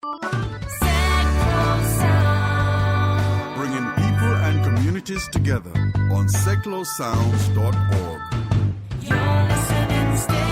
Bringing people and communities together on seclosounds.org. Your listening station.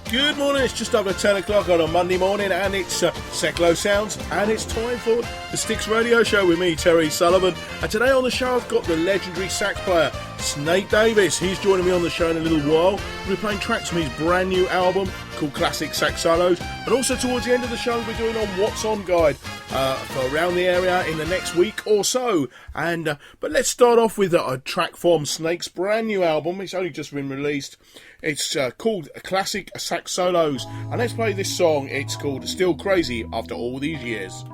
Good morning, it's just over 10 o'clock on a Monday morning and it's Seclo Sounds and it's time for the Sticks Radio Show with me, Terry Sullivan. And today on the show I've got the legendary sax player, Snake Davis. He's joining me on the show in a little while. We'll be playing tracks from his brand new album called Classic Sax Solos. And also towards the end of the show we'll be doing a What's On guide for around the area in the next week or so. And but let's start off with a track from Snake's brand new album. It's only just been released. It's called Classic Sax Solos, and let's play this song. It's called Still Crazy After All These Years.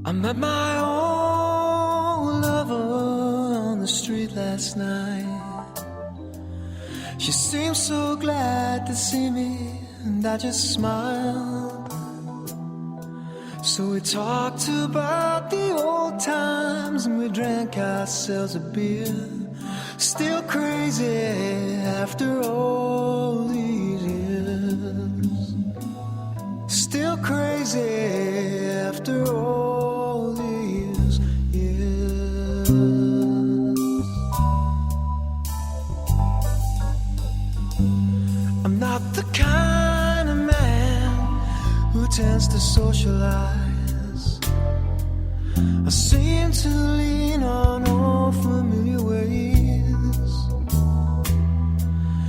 I met my old lover on the street last night. She seemed so glad to see me, and I just smiled. So we talked about the old times and we drank ourselves a beer. Still crazy after all these years. Still crazy after all these years. I'm not the kind of man who tends to socialize. I seem to lean on old familiar ways,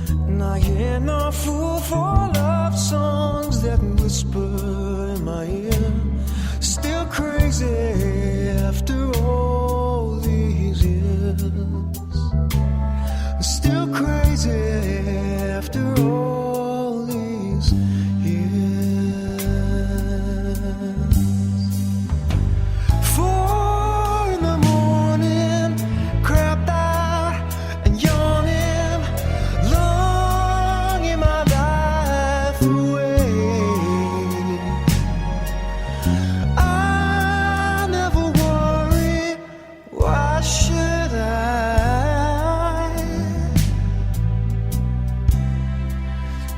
and I hear no fool for love songs that whisper in my ear. Still crazy after all these years. Still crazy after all these years. 4 in the morning, crapped out and yawning, longing my life away. I never worry, why should I?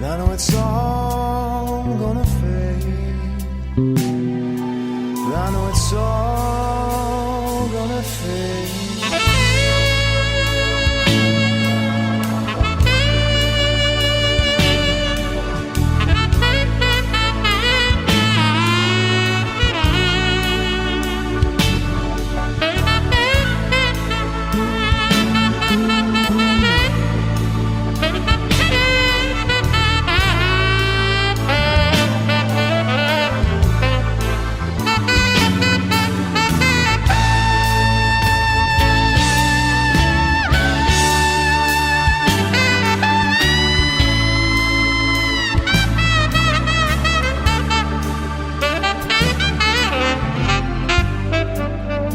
I know it's all gonna fade. I know it's all gonna fade.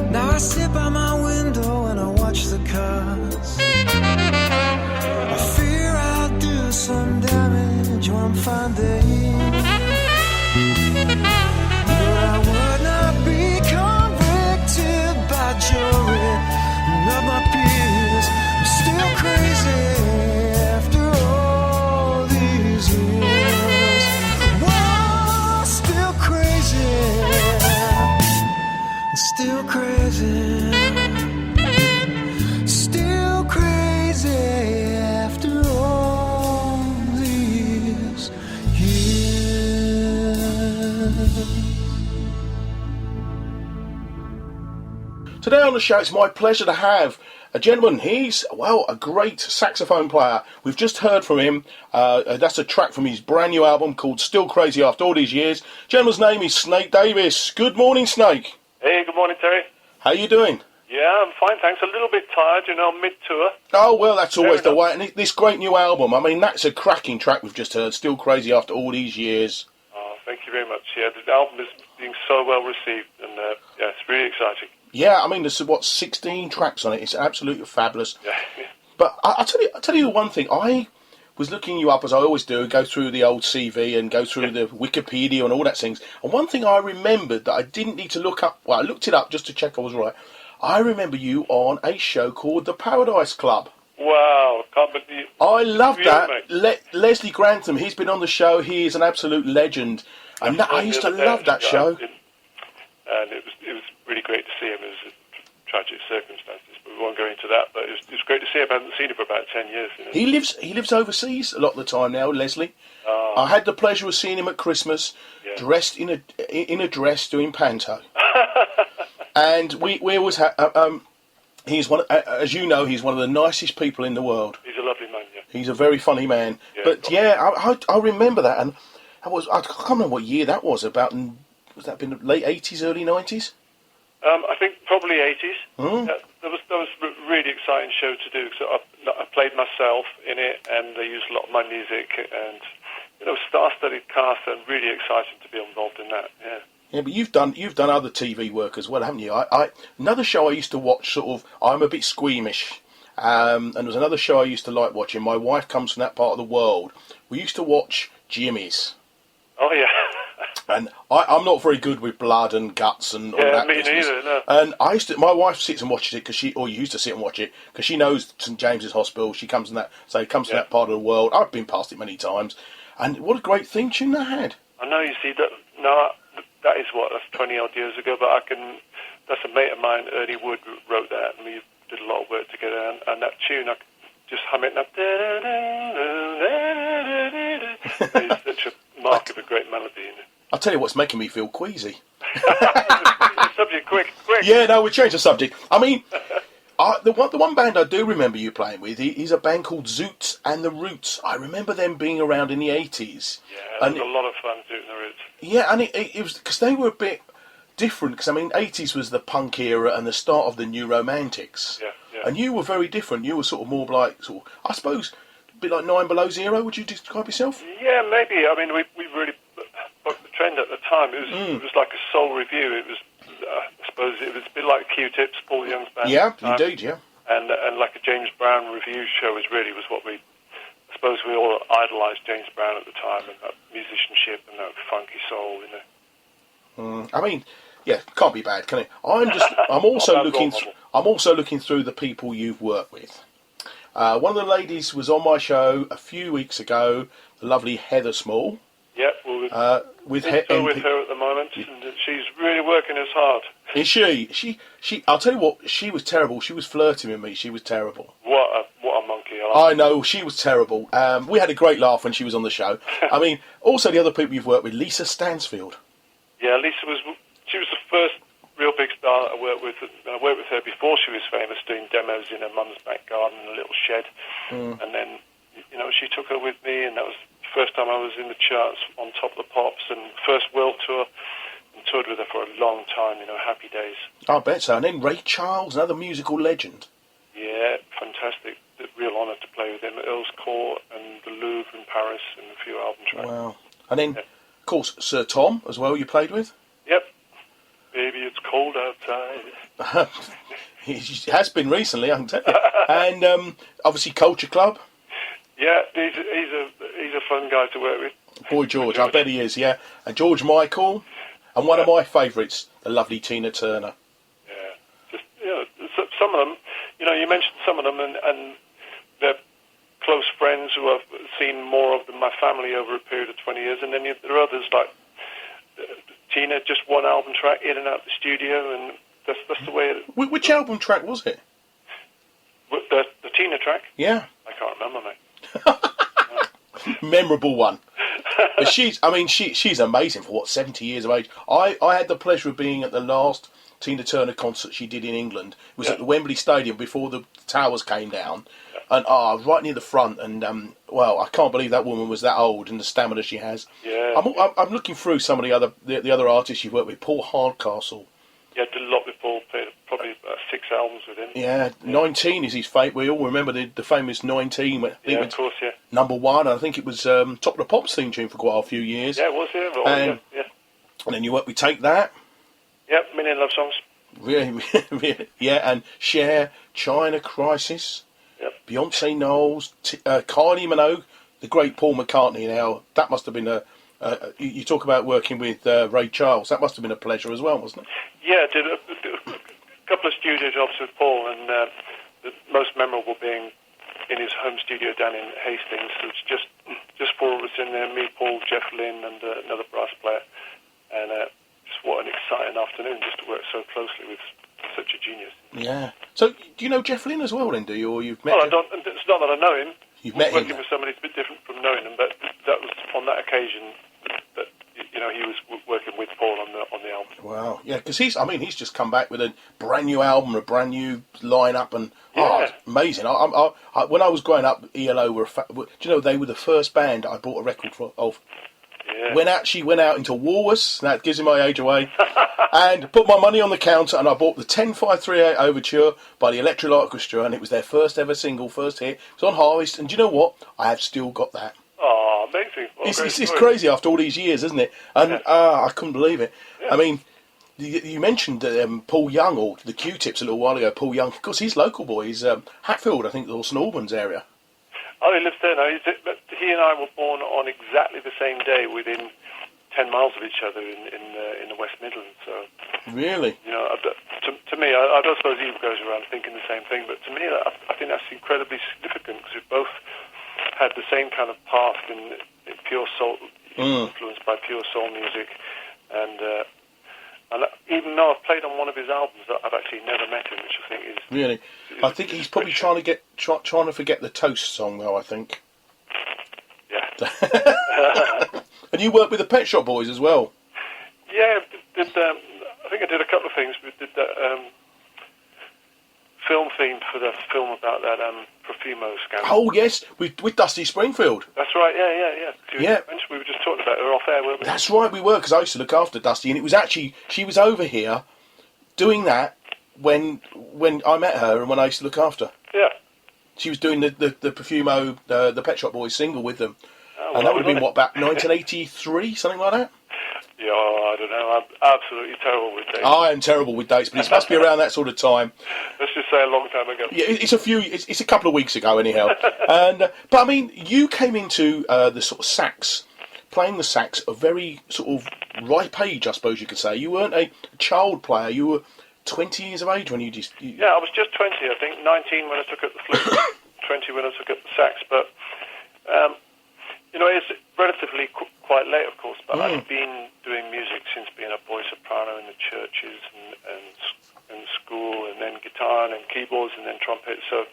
Now I sit by my window and I watch the cars. I fear I'll do some damage one fine day. But I would not be convicted by jury, not my peers. I'm still crazy after all these years. Whoa, still crazy. Still crazy, still crazy after all these years. Today on the show it's my pleasure to have a gentleman. He's, well, a great saxophone player. We've just heard from him. That's a track from his brand new album called Still Crazy After All These Years. Gentleman's name is Snake Davis. Good morning, Snake. Hey, good morning, Terry. How you doing? Yeah, I'm fine, thanks. A little bit tired, mid-tour. Oh, well, that's always the way. And this great new album, I mean, that's a cracking track we've just heard, Still Crazy After All These Years. Oh, thank you very much. Yeah, the album is being so well received, and yeah, it's really exciting. Yeah, I mean, there's, 16 tracks on it. It's absolutely fabulous. Yeah. But I'll tell you one thing. was looking you up, as I always do, and go through the old CV and go through the Wikipedia and all that things. And one thing I remembered that I didn't need to look up, well, I looked it up just to check I was right. I remember you on a show called The Paradise Club. Wow, can't believe. I love Yeah, that. Leslie Grantham, he's been on the show. He is an absolute legend. And I used to love that show. And it was really great to see him. It was tragic circumstances, but we won't go into that. But it was great to see him. I haven't seen him for about 10 years. You know? He lives overseas a lot of the time now, Leslie. I had the pleasure of seeing him at Christmas, dressed in a dress doing panto. And we always have. He's one, as you know, he's one of the nicest people in the world. He's a lovely man. Yeah. He's a very funny man. Yeah, but I remember that, and I can't remember what year that was. Was that been late 80s, early 90s? I think probably 80s. Hmm? That was a really exciting show to do. So I played myself in it, and they used a lot of my music, and star-studded cast, and really exciting to be involved in that. Yeah. Yeah, but you've done other TV work as well, haven't you? Another show I used to watch. Sort of, I'm a bit squeamish, and there was another show I used to like watching. My wife comes from that part of the world. We used to watch Jimmy's. Oh yeah. And I'm not very good with blood and guts and all that me business. neither. No. And my wife sits and watches it used to sit and watch it because she knows St James's Hospital. She comes from that part of the world. I've been past it many times, and what a great theme tune they had. I know. You see that? No, that's 20 odd years ago. But that's a mate of mine, Ernie Wood, wrote that, and we did a lot of work together. And that tune, I could just hum it up. It's such a mark of a great melody. I'll tell you what's making me feel queasy. Subject, quick. Yeah, no, we changed the subject. I mean, the one band I do remember you playing with is a band called Zoots and the Roots. I remember them being around in the 80s. Yeah, it was a lot of fun doing the Roots. Yeah, and it was because they were a bit different. Because I mean, 80s was the punk era and the start of the New Romantics. Yeah. And you were very different. You were sort of more like I suppose, a bit like Nine Below Zero. Would you describe yourself? Yeah, maybe. I mean, we really bucked the trend at the time. It was like a soul review. It was, I suppose, it was a bit like Q-Tips, Paul Young's band. Yeah, indeed, yeah. And like a James Brown review show was what we. I suppose we all idolised James Brown at the time, and that musicianship and that funky soul, you know. I mean, yeah, can't be bad, can it? I'm also looking through the people you've worked with. One of the ladies was on my show a few weeks ago, the lovely Heather Small. Yeah, well, with her at the moment, and she's really working as hard. Is she? She. I'll tell you what. She was terrible. She was flirting with me. She was terrible. What a monkey! I know. She was terrible. We had a great laugh when she was on the show. I mean, also the other people you've worked with, Lisa Stansfield. Yeah, Lisa was. She was the first real big star I worked with. I worked with her before she was famous, doing demos in her mum's back garden in a little shed, and then she took her with me, and that was the first time I was in the charts on Top of the Pops, and first world tour, and toured with her for a long time. Happy days. I bet so. And then Ray Charles, another musical legend. Yeah, fantastic. Real honour to play with him at Earl's Court and the Louvre in Paris and a few album tracks. Wow. And then, of course, Sir Tom as well. You played with. Yep. Baby, it's cold outside. He has been recently, I can tell you. And obviously Culture Club. Yeah, he's a fun guy to work with. Boy George, I bet he is, yeah. And George Michael, and one of my favourites, the lovely Tina Turner. Yeah, just some of them. You mentioned some of them, and they're close friends who I've seen more of than my family over a period of 20 years, and then there are others like Tina, just one album track in and out the studio, and that's the way it is. Which album track was it? The Tina track? Yeah. I can't remember, mate. Memorable one. But she's amazing for 70 years of age. I had the pleasure of being at the last Tina Turner concert she did in England. It was at the Wembley Stadium before the towers came down. And right near the front, and I can't believe that woman was that old and the stamina she has. Yeah. I'm looking through some of the other artists you've worked with. Paul Hardcastle. Yeah, did a lot with Paul. Played probably 6 albums with him. Yeah, 19 is his fate. We all remember the famous 19. Yeah, of course, yeah. #1. I think it was Top of the Pops theme tune for quite a few years. Yeah, it was, yeah. Yeah. And then you worked with Take That. Yep, Million Love Songs. Really, yeah, and Cher, China Crisis. Yep. Beyonce Knowles, Kylie Minogue, the great Paul McCartney. Now that must have been you talk about working with Ray Charles. That must have been a pleasure as well, wasn't it? Yeah, did a couple of studio jobs with Paul, and the most memorable being in his home studio down in Hastings. So it's just four of us in there: me, Paul, Jeff Lynne, and another brass player. And just what an exciting afternoon just to work so closely with such a genius. Yeah. So do you know Jeff Lynne as well, then? Do you, or you've met? Well, him? It's not that I know him. You've met him. Working with somebody is a bit different from knowing him, but that was on that occasion that he was working with Paul on the album. Wow, yeah, because he's just come back with a brand new album, a brand new lineup, and it's amazing. I, when I was growing up, ELO were, do you know, they were the first band I bought a record of. Yeah. Went out into Woolworths, that gives my age away, and put my money on the counter, and I bought the 10538 Overture by the Electric Light Orchestra, and it was their first ever single, first hit. It was on Harvest, and do you know what? I have still got that. Oh, amazing. It's crazy after all these years, isn't it? And I couldn't believe it. Yeah. I mean, you mentioned Paul Young, or the Q-Tips a little while ago, Paul Young. Of course, he's local boy. He's Hatfield, I think, or St Albans area. Oh, he lives there now. He and I were born on exactly the same day, within 10 miles of each other in the West Midlands. So really, to me, I don't suppose he goes around thinking the same thing, but to me, I think that's incredibly significant because we both had the same kind of past in pure soul, influenced by pure soul music, and even though I've played on one of his albums, I've actually never met him, which I think is really. I think he's probably trying to forget the Toast song, though. I think. Yeah. And you worked with the Pet Shop Boys as well. Yeah, I think I did a couple of things. We did that film theme for the film about that Profumo scandal. Oh yes, with Dusty Springfield. That's right. Yeah. Yeah. We were just talking about her off air, weren't we? That's right, we were, because I used to look after Dusty, and it was actually she was over here doing that when I met her and when I used to look after. Yeah. She was doing the Profumo, the Pet Shop Boys single with them. Oh, and that would have been, about 1983, something like that? Yeah, I don't know. I'm absolutely terrible with dates. I am terrible with dates, but it must be around that sort of time. Let's just say a long time ago. Yeah, it's a couple of weeks ago, anyhow. But I mean, you came into the sort of sax, playing the sax, a very sort of ripe age, I suppose you could say. You weren't a child player. You were 20 years of age when you just... Yeah, I was just 20, I think. 19 when I took up the flute, 20 when I took up the sax. But, it's relatively quite late, of course, but I've been doing music since being a boy soprano in the churches and school, and then guitar, and then keyboards, and then trumpet. So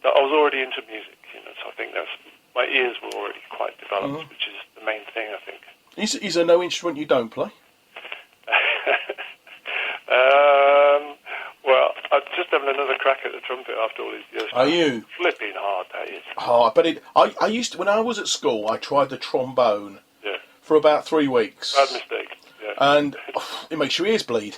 I was already into music, so I think my ears were already quite developed, which is the main thing, I think. Is there no instrument you don't play? Well, I'm just having another crack at the trumpet after all these years. Are you? Flipping hard, that is. Hard, but I used to, when I was at school, I tried the trombone for about 3 weeks. Bad mistake. Yeah. And it makes your ears bleed.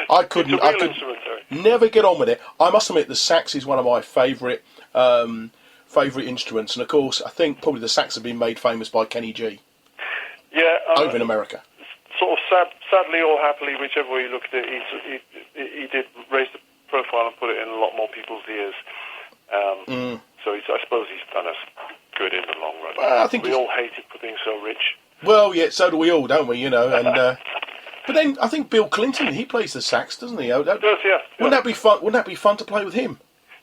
I could instrument, never get on with it. I must admit, the sax is one of my favourite instruments, and of course, I think probably the sax have been made famous by Kenny G. Yeah, over in America. Sort of sadly or happily, whichever way you look at it, he did raise the profile and put it in a lot more people's ears. So I suppose he's done us good in the long run. Well, I think we all hate him for being so rich. Well, yeah, so do we all, don't we? And but then I think Bill Clinton, he plays the sax, doesn't he? He does, yeah. Wouldn't that be fun? Wouldn't that be fun to play with him?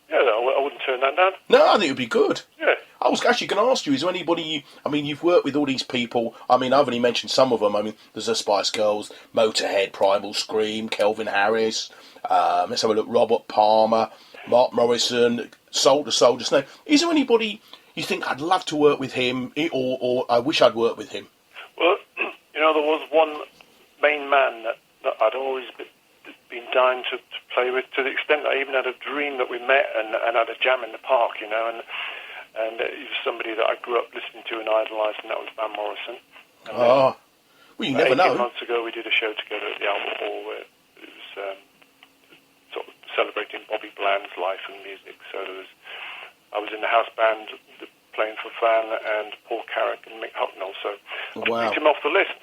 Yeah, I wouldn't turn that down. No, I think it would be good. Yeah. I was actually going to ask you, is there anybody you've worked with all these people. I mean, I've only mentioned some of them. I mean, there's the Spice Girls, Motorhead, Primal Scream, Kelvin Harris, let's have a look, Robert Palmer, Mark Morrison, Soul to Soul Just Now. Is there anybody you think I'd love to work with him, or I wish I'd worked with him? Well, there was one main man that I'd always been dying to play with, to the extent that I even had a dream that we met and had a jam in the park, and he was somebody that I grew up listening to and idolised, and that was Van Morrison. And well, you never know. 18 months ago, we did a show together at the Albert Hall where it was sort of celebrating Bobby Bland's life and music. So I was in the house band playing for Van and Paul Carrick and Mick Hucknall, so I picked him off the list.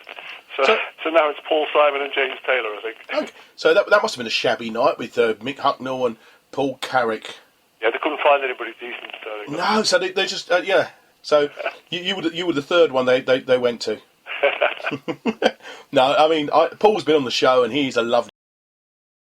So now it's Paul Simon and James Taylor, I think. Okay. So that must have been a shabby night with Mick Hucknall and Paul Carrick. Yeah, they couldn't find anybody decent. No, so they just, So you were the third one they went to. No, I mean Paul's been on the show and he's a lovely